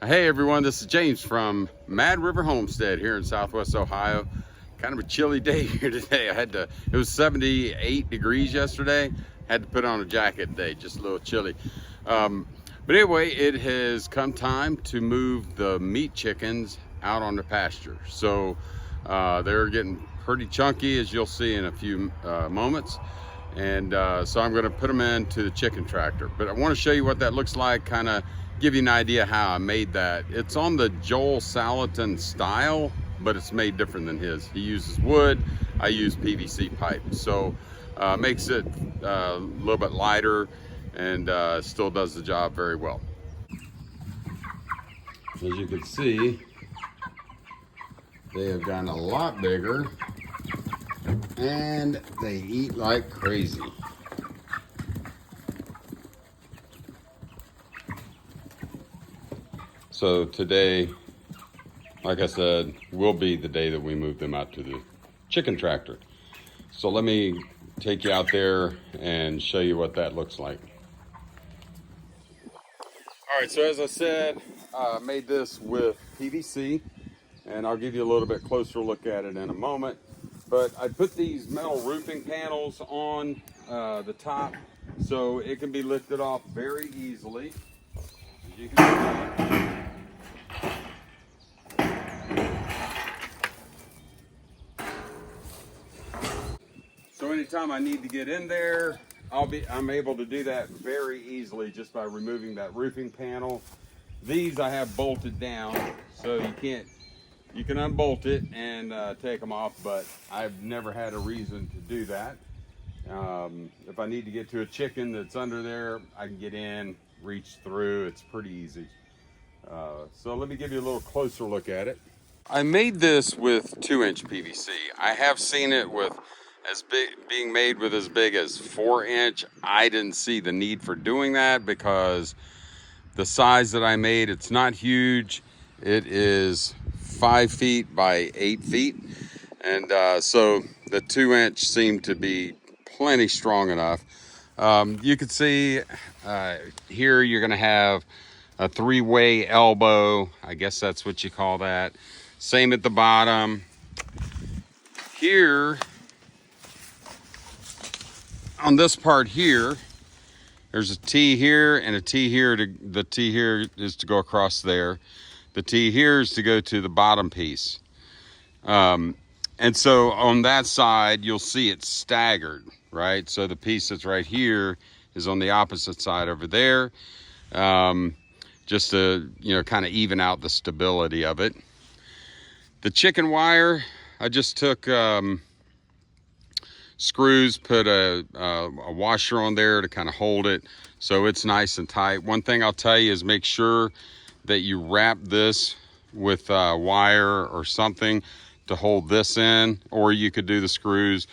Hey everyone, this is James from Mad River Homestead here in Southwest Ohio. Kind of a chilly day here today. It was 78 degrees yesterday. Had to put on a jacket today, just a little chilly. But anyway, it has come time to move the meat chickens out on the pasture. So they're getting pretty chunky, as you'll see in a few moments. And so I'm gonna put them into the chicken tractor. But I wanna show you what that looks like, kind of give you an idea how I made that. It's on the Joel Salatin style, but it's made different than his. He uses wood, I use PVC pipe. So makes it a little bit lighter and still does the job very well. As you can see, they have gotten a lot bigger and they eat like crazy. So today, like I said, will be the day that we move them out to the chicken tractor. So let me take you out there and show you what that looks like. All right, so as I said, I made this with PVC, and I'll give you a little bit closer look at it in a moment. But I put these metal roofing panels on the top so it can be lifted off very easily. As you can see. So anytime I need to get in there, I'm able to do that very easily just by removing that roofing panel. These I have bolted down, so you can unbolt it and take them off, but I've never had a reason to do that. If I need to get to a chicken that's under there, I can get in, reach through. It's pretty easy. So let me give you a little closer look at it. I made this with 2-inch PVC. I have seen it with being made with as big as 4-inch. I didn't see the need for doing that because the size that I made, it's not huge. It is 5 feet by 8 feet. And so the 2-inch seemed to be plenty strong enough. You can see here you're gonna have a 3-way elbow. I guess that's what you call that. Same at the bottom. Here, on this part here, there's a T here and a T here. The T here is to go across there. The T here is to go to the bottom piece. And so on that side, you'll see it's staggered, right? So the piece that's right here is on the opposite side over there, just to, kind of even out the stability of it. The chicken wire, I just took screws, put a washer on there to kind of hold it so it's nice and tight. One thing I'll tell you is make sure that you wrap this with wire or something to hold this in, or you could do the screws.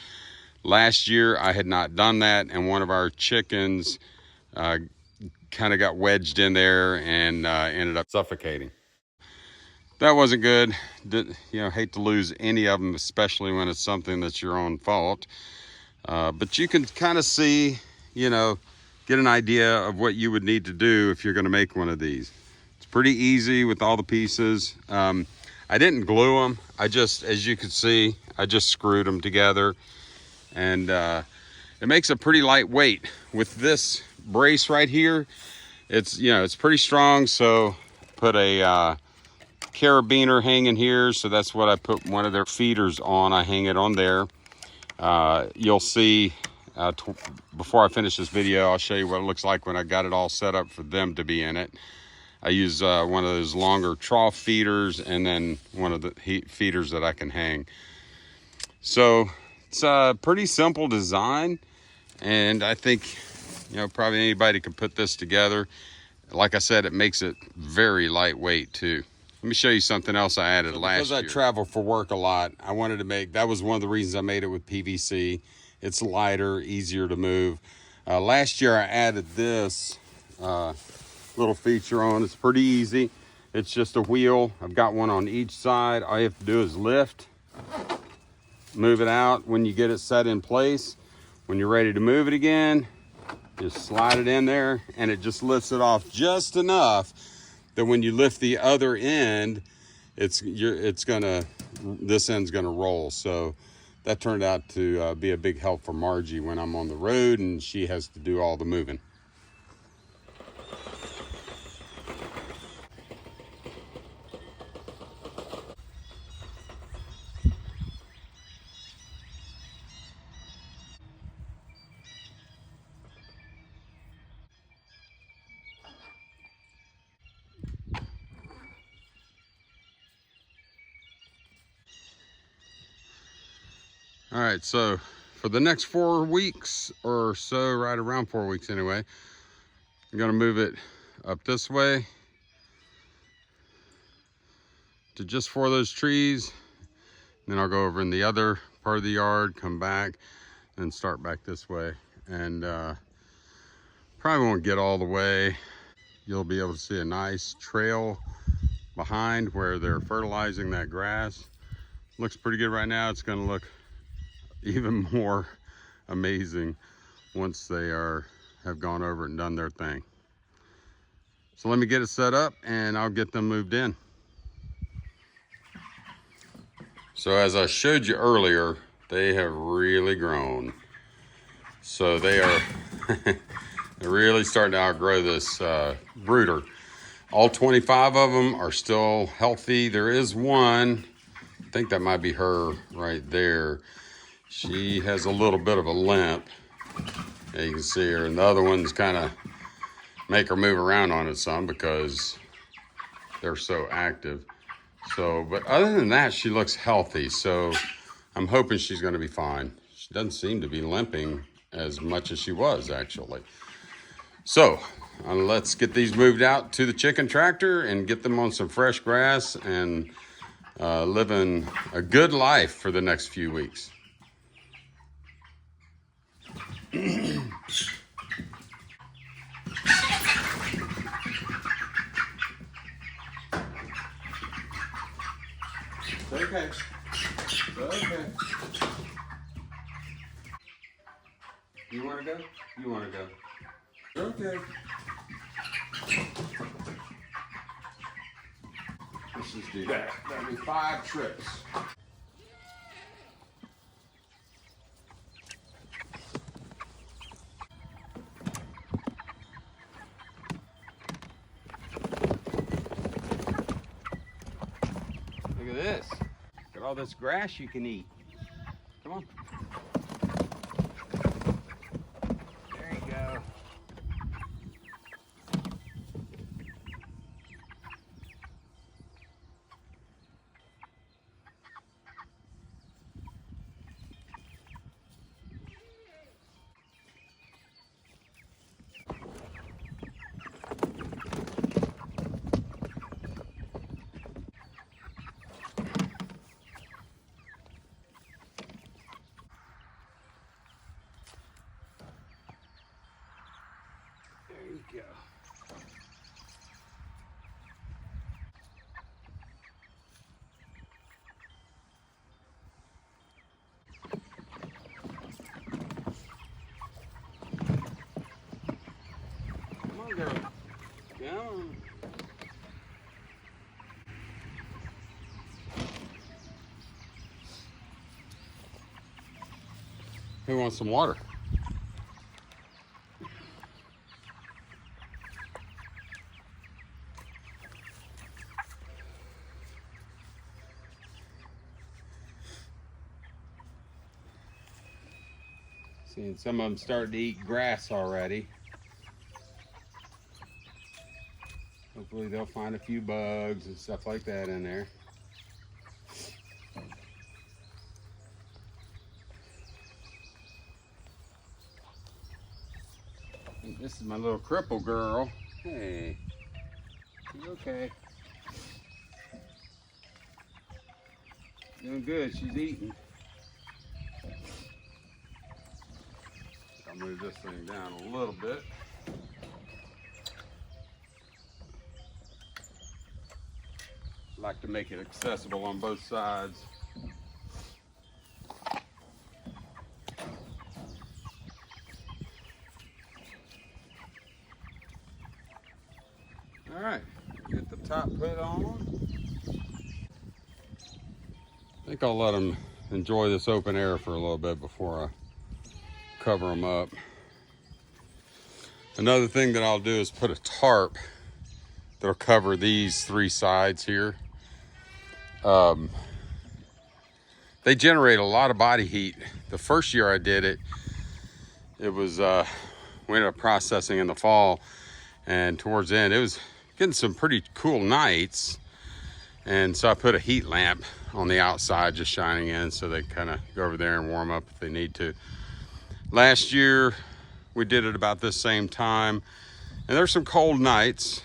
Last year I had not done that, and one of our chickens kind of got wedged in there and ended up suffocating. That wasn't good. Hate to lose any of them, especially when it's something that's your own fault. But you can kind of see, get an idea of what you would need to do if you're going to make one of these. It's pretty easy with all the pieces. I didn't glue them. As you can see, I just screwed them together, and it makes a pretty lightweight. With this brace right here, it's pretty strong. So put a carabiner hanging here, so that's what I put one of their feeders on. I hang it on there. You'll see before I finish this video, I'll show you what it looks like when I got it all set up for them to be in it. I use one of those longer trough feeders and then one of the feeders that I can hang. So it's a pretty simple design, and I think probably anybody could put this together. Like I said, it makes it very lightweight too. Let me show you something else I added last year. Because I travel for work a lot, I wanted to that was one of the reasons I made it with PVC. It's lighter, easier to move. Last year I added this little feature on. It's pretty easy. It's just a wheel. I've got one on each side. All you have to do is lift, move it out when you get it set in place. When you're ready to move it again, just slide it in there, and it just lifts it off just enough that when you lift the other end, this end's gonna roll. So that turned out to be a big help for Margie when I'm on the road and she has to do all the moving. All right, so for the next 4 weeks or so, right around 4 weeks anyway, I'm gonna move it up this way to just for those trees. Then I'll go over in the other part of the yard, come back, and start back this way. And probably won't get all the way. You'll be able to see a nice trail behind where they're fertilizing that grass. Looks pretty good right now. It's gonna look even more amazing once they have gone over and done their thing. So let me get it set up and I'll get them moved in. So as I showed you earlier, they have really grown. So they are they're really starting to outgrow this brooder. All 25 of them are still healthy. There is one, I think that might be her right there. She has a little bit of a limp. Yeah, you can see her, and the other ones kind of make her move around on it some because they're so active. So, but other than that, she looks healthy. So I'm hoping she's going to be fine. She doesn't seem to be limping as much as she was actually. So let's get these moved out to the chicken tractor and get them on some fresh grass and living a good life for the next few weeks. Okay. Okay. You want to go? You want to go? Okay. Let's just do that. That'll be 5 trips. Look at this. Look at all this grass you can eat. Come on. There you go. There you go. Come on, girl. Come on. Who wants some water? Seeing some of them starting to eat grass already. Hopefully they'll find a few bugs and stuff like that in there. This is my little cripple girl. Hey, you okay? Doing good, she's eating. I'll move this thing down a little bit. Like to make it accessible on both sides. All right, get the right on. I think I'll let them enjoy this open air for a little bit before I cover them up. Another thing that I'll do is put a tarp that'll cover these three sides here. They generate a lot of body heat. The first year I did it, it was, we ended up processing in the fall, and towards the end, it was getting some pretty cool nights. And so I put a heat lamp on the outside just shining in so they kind of go over there and warm up if they need to. Last year, we did it about this same time, and there's some cold nights.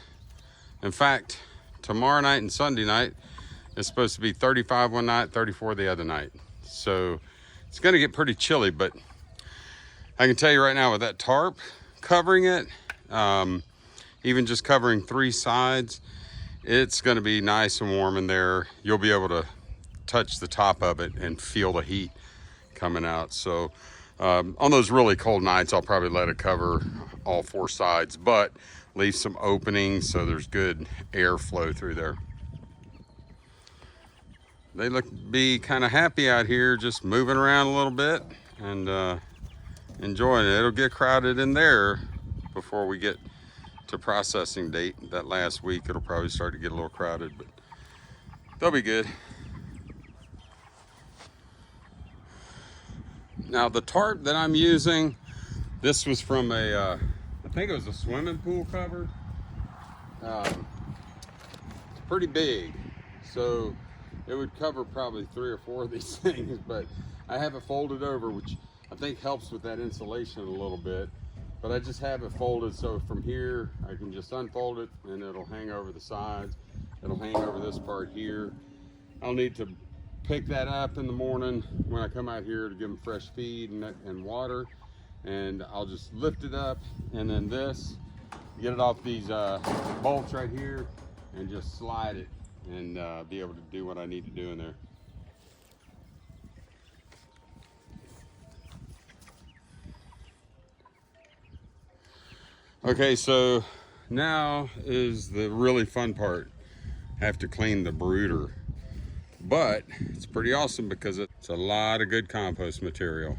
In fact, tomorrow night and Sunday night, it's supposed to be 35 one night, 34 the other night. So it's gonna get pretty chilly, but I can tell you right now with that tarp covering it, even just covering three sides, it's gonna be nice and warm in there. You'll be able to touch the top of it and feel the heat coming out. So on those really cold nights, I'll probably let it cover all four sides, but leave some openings so there's good airflow through there. They look to be kind of happy out here, just moving around a little bit and enjoying it. It'll get crowded in there before we get to processing date. That last week, it'll probably start to get a little crowded, but they'll be good. Now the tarp that I'm using, this was from a, I think it was a swimming pool cover. It's pretty big, so it would cover probably 3 or 4 of these things, but I have it folded over, which I think helps with that insulation a little bit. But I just have it folded so from here I can just unfold it and it'll hang over the sides. It'll hang over this part here. I'll need to pick that up in the morning when I come out here to give them fresh feed and water, and I'll just lift it up, and then this, get it off these bolts right here and just slide it and be able to do what I need to do in there. Okay, so now is the really fun part. I have to clean the brooder, but it's pretty awesome because it's a lot of good compost material.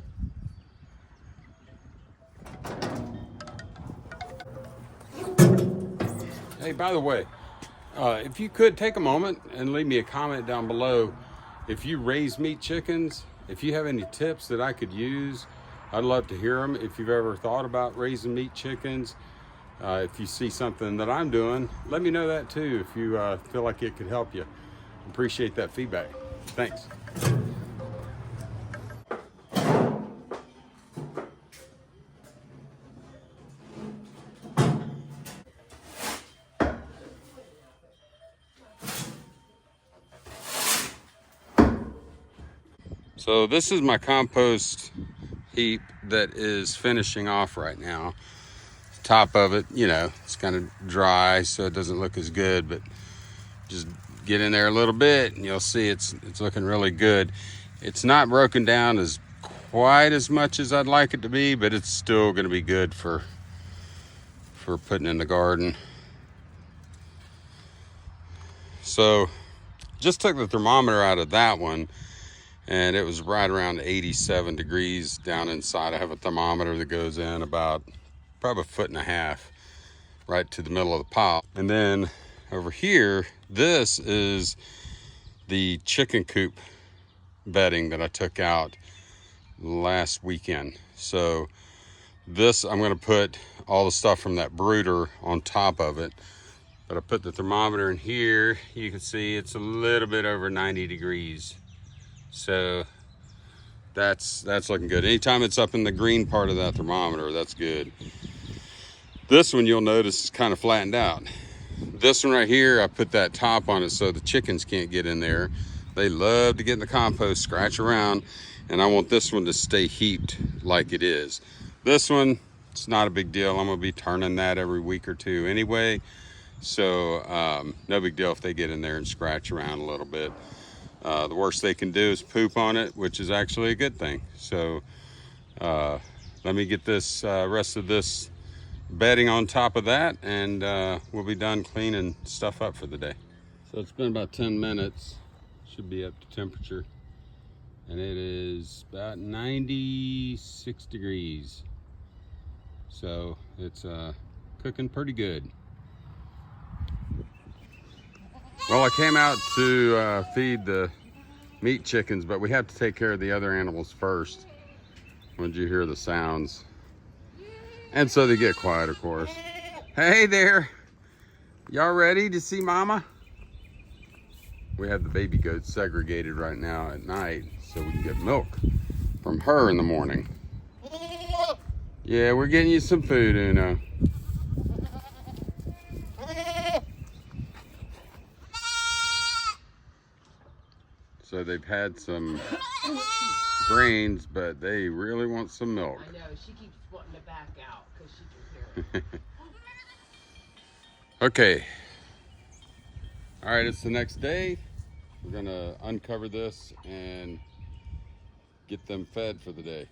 Hey, by the way, if you could take a moment and leave me a comment down below. If you raise meat chickens, if you have any tips that I could use, I'd love to hear them. If you've ever thought about raising meat chickens, if you see something that I'm doing, let me know that too, if you feel like it could help you. Appreciate that feedback. Thanks. So this is my compost heap that is finishing off right now. Top of it, you know, it's kind of dry, so it doesn't look as good, but just get in there a little bit and you'll see it's looking really good. It's not broken down as quite as much as I'd like it to be, but it's still going to be good for putting in the garden. So just took the thermometer out of that one, and it was right around 87 degrees down inside. I have a thermometer that goes in about probably 1.5 feet right to the middle of the pile. And then over here, this is the chicken coop bedding that I took out last weekend. So this, I'm going to put all the stuff from that brooder on top of it. But I put the thermometer in here. You can see it's a little bit over 90 degrees. So that's looking good. Anytime it's up in the green part of that thermometer, that's good. This one, you'll notice, is kind of flattened out. This one right here, I put that top on it so the chickens can't get in there. They love to get in the compost, scratch around, and I want this one to stay heaped like it is. This one, it's not a big deal. I'm gonna be turning that every week or two anyway. So no big deal if they get in there and scratch around a little bit. The worst they can do is poop on it, which is actually a good thing. So let me get this rest of this bedding on top of that, and we'll be done cleaning stuff up for the day. So it's been about 10 minutes. Should be up to temperature. And it is about 96 degrees. So it's cooking pretty good. Well, I came out to feed the meat chickens, but we have to take care of the other animals first. When you hear the sounds. And so they get quiet, of course. Hey there. Y'all ready to see mama? We have the baby goats segregated right now at night so we can get milk from her in the morning. Yeah, we're getting you some food, Uno. So they've had some grains, but they really want some milk. I know, she keeps wanting to back out because she can hear it. Okay. All right, it's the next day. We're gonna uncover this and get them fed for the day.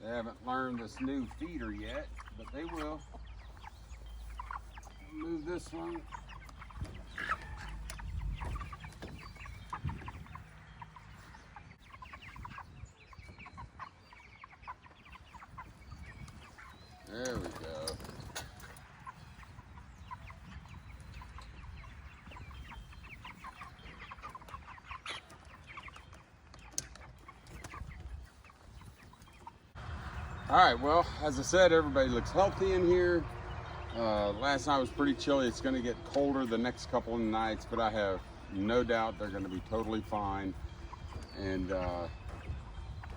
They haven't learned this new feeder yet, but they will. Move this one. There we go. All right, well, as I said, everybody looks healthy in here. Last night was pretty chilly. It's going to get colder the next couple of nights, but I have no doubt they're going to be totally fine. And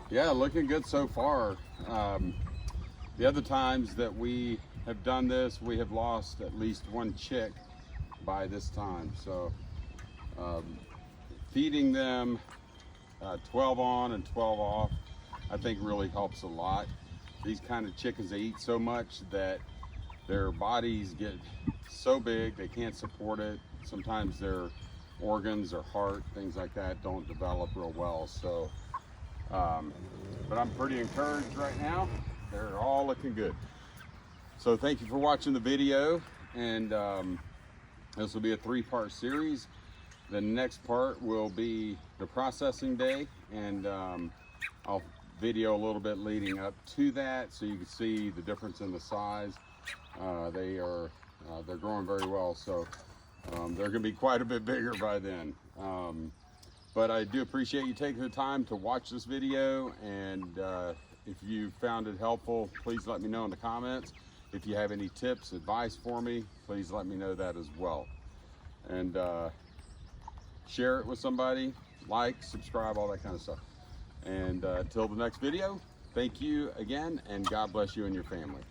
yeah, looking good so far. The other times that we have done this, we have lost at least one chick by this time. So feeding them 12 on and 12 off, I think really helps a lot. These kind of chickens, they eat so much that their bodies get so big they can't support it. Sometimes their organs or heart, things like that, don't develop real well. So, but I'm pretty encouraged right now. They're all looking good. So thank you for watching the video. And this will be a 3-part series. The next part will be the processing day, and I'll video a little bit leading up to that so you can see the difference in the size. They're growing very well, so they're gonna be quite a bit bigger by then. But I do appreciate you taking the time to watch this video, and if you found it helpful, please let me know in the comments. If you have any tips, advice for me, please let me know that as well. And share it with somebody, like, subscribe, all that kind of stuff. And until the next video, thank you again, and God bless you and your family.